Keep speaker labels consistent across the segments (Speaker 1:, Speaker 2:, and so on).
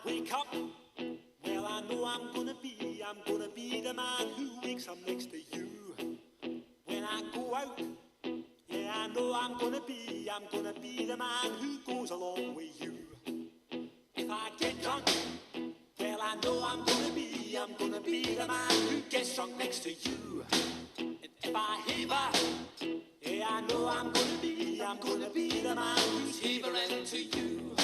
Speaker 1: wake up, well, I know I'm gonna be the man who wakes up next to you. When I go out, yeah, I know I'm gonna be the man who goes along with you. If I get drunk, well, I know I'm gonna be the man who gets drunk next to you. And if I heaver, yeah, I know I'm gonna be the man who's heavering to you.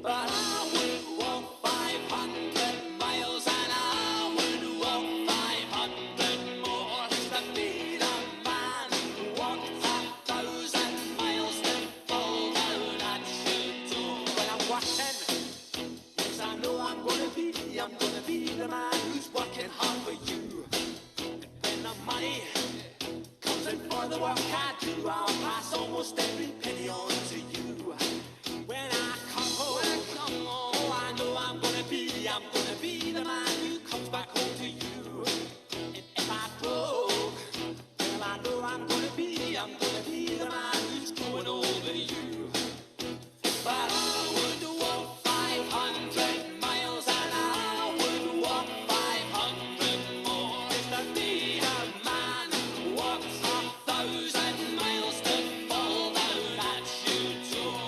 Speaker 1: But I would walk 500 miles and I would walk 500 more just to be the man who walked 1,000 miles to fall down at your door. When I'm working, yes, I know I'm gonna be the man who's working hard for you. And when the money comes in for the work I do, I'll pass almost every penny on to you. When I come home, oh, I know I'm gonna be the man who comes back home to you. And if I broke, well, I know I'm gonna be the man who's going over you. But I would walk 500 miles and I would walk 500 more just to be the man who walks 1,000 miles to fall down at your door.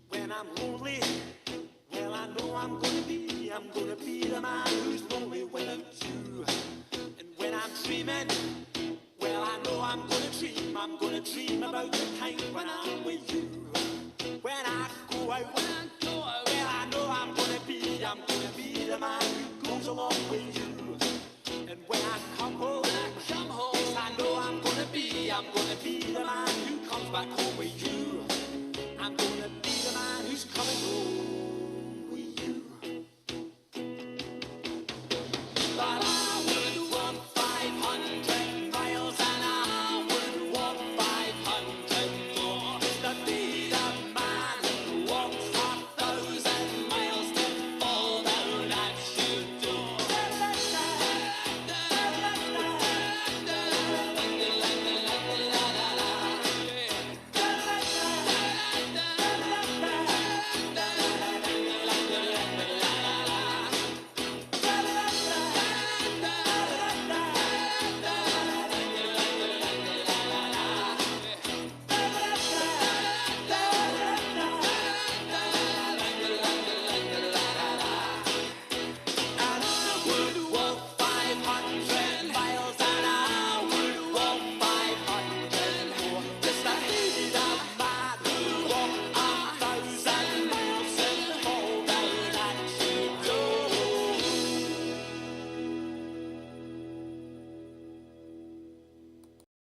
Speaker 1: When I'm lonely, well, I know I'm gonna be the man who's lonely without you. And when I'm dreaming, well, I know I'm gonna dream about the time when I'm with you. When I go out, well, I know I'm gonna be the man who goes along with you.